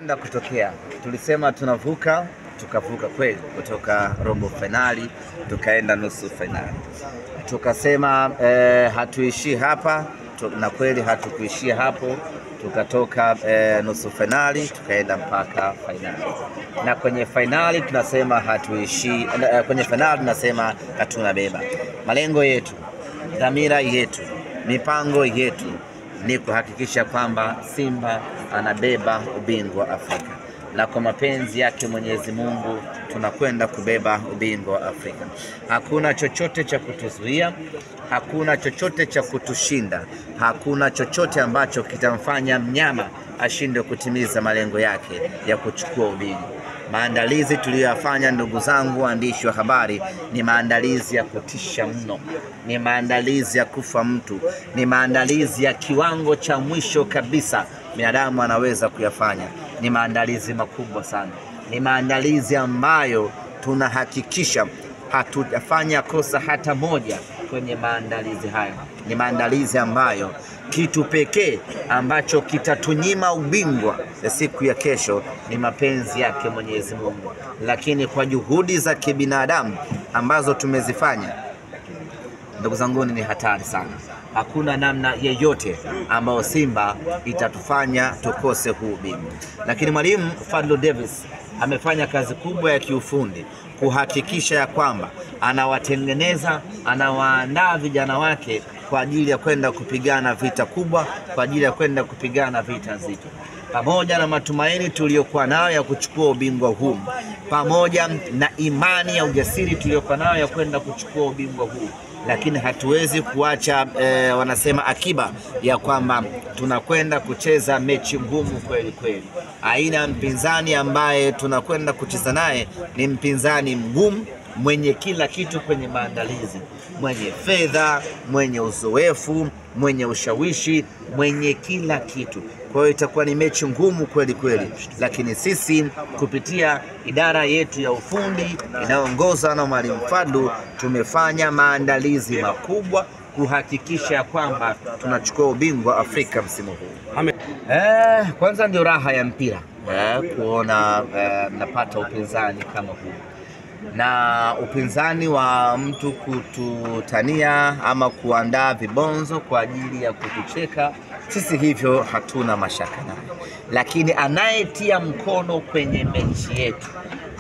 Kutokea tulisema tunavuka, tukavuka kweli, kutoka robo finali tukaenda nusu finali. Tukasema hatuishii hapa, na kweli hatukuishia hapo. Tukatoka nusu finali tukaenda mpaka finali, na kwenye finali tunasema hatuishii. Kwenye finali tunasema hatunabeba. Malengo yetu, dhamira yetu, mipango yetu ni kuhakikisha kwamba Simba anabeba ubingwa wa Afrika, na kwa mapenzi yake Mwenyezi Mungu tunakwenda kubeba ubingwa wa Afrika. Hakuna chochote cha kutuzuia, hakuna chochote cha kutushinda, hakuna chochote ambacho kitamfanya mnyama ashinde kutimiza malengo yake ya kuchukua ubingwa. Maandalizi tuliyoyafanya, ndugu zangu waandishi wa habari, ni maandalizi ya kutisha mno, ni maandalizi ya kufa mtu, ni maandalizi ya kiwango cha mwisho kabisa binadamu anaweza kuyafanya. Ni maandalizi makubwa sana, ni maandalizi ambayo tunahakikisha hatujafanya kosa hata moja kwenye maandalizi haya. Ni maandalizi ambayo kitu pekee ambacho kitatunyima ubingwa siku ya kesho ni mapenzi yake Mwenyezi Mungu. Lakini kwa juhudi za kibinadamu ambazo tumezifanya, ndugu zangu, ni hatari sana. Hakuna namna yeyote ambayo Simba itatufanya tukose huu ubingwa. Lakini mwalimu Fadlu Davis amefanya kazi kubwa ya kiufundi kuhakikisha ya kwamba anawatengeneza, anawaandaa vijana wake kwa ajili ya kwenda kupigana vita kubwa, kwa ajili ya kwenda kupigana vita nzito. Pamoja na matumaini tuliyokuwa nayo ya kuchukua ubingwa huu, pamoja na imani ya ujasiri tuliyokuwa nayo ya kwenda kuchukua ubingwa huu, lakini hatuwezi kuacha wanasema akiba ya kwamba tunakwenda kucheza mechi ngumu kweli kweli. Aina ya mpinzani ambaye tunakwenda kucheza naye ni mpinzani mgumu, mwenye kila kitu kwenye maandalizi, mwenye fedha, mwenye uzoefu, mwenye ushawishi, mwenye kila kitu. Kwa hiyo itakuwa ni mechi ngumu kweli kweli, lakini sisi kupitia idara yetu ya ufundi inayoongozwa na Mwalimu Fadlu tumefanya maandalizi makubwa kuhakikisha kwamba tunachukua ubingwa Afrika msimu huu. Kwanza ndio raha ya mpira, kuona napata upinzani kama huu, na upinzani wa mtu kututania ama kuandaa vibonzo kwa ajili ya kutucheka, sisi hivyo hatuna mashaka naye. Lakini anayetia mkono kwenye mechi yetu,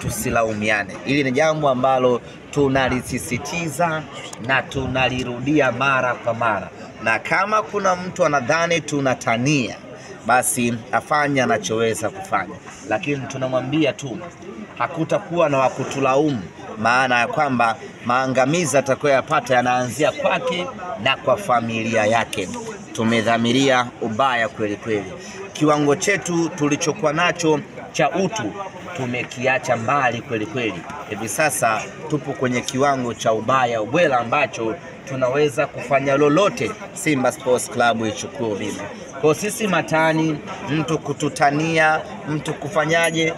tusilaumiane. Hili ni jambo ambalo tunalisisitiza na tunalirudia mara kwa mara, na kama kuna mtu anadhani tunatania, basi afanye anachoweza kufanya, lakini tunamwambia tu hakutakuwa na wakutulaumu, maana ya kwamba maangamizi atakayoyapata yanaanzia kwake na kwa familia yake. Tumedhamiria ubaya kweli kweli. Kiwango chetu tulichokuwa nacho cha utu tumekiacha mbali kweli kweli. Hivi sasa tupo kwenye kiwango cha ubaya ubwela ambacho tunaweza kufanya lolote Simba Sports Club ichukue ubingwa. Kwa sisi matani, mtu kututania, mtu kufanyaje,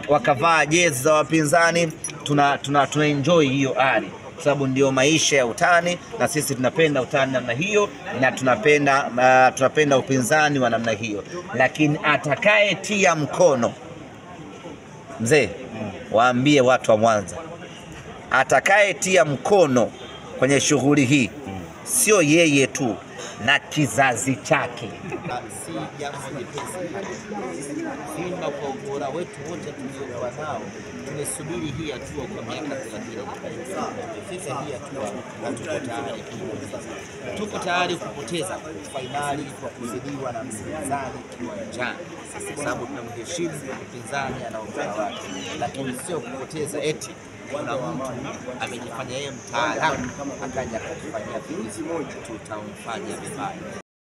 wakavaa jezi za wapinzani, tuna enjoy hiyo ari, kwa sababu ndio maisha ya utani, na sisi tunapenda utani namna hiyo, na tunapenda upinzani wa namna hiyo. Lakini atakayetia mkono, mzee, waambie watu wa Mwanza, atakayetia mkono kwenye shughuli hii sio yeye tu, na kizazi chake. Si jambo jepesi. Simba kwa ubora wetu wote tuliokuwa nao, tumesubiri hii hatua kwa miaka 30. Tumefika hii hatua na tuko tayari. Tuko tayari kupoteza fainali kwa kuzidiwa na mpinzani kiwanjani, kwa sababu tunamheshimu mpinzani ana ubora wake, lakini sio kupoteza eti kuna mtu amejifanya yeye mtaalamu akaja kufanyia vitu, tutamfanya vibaya.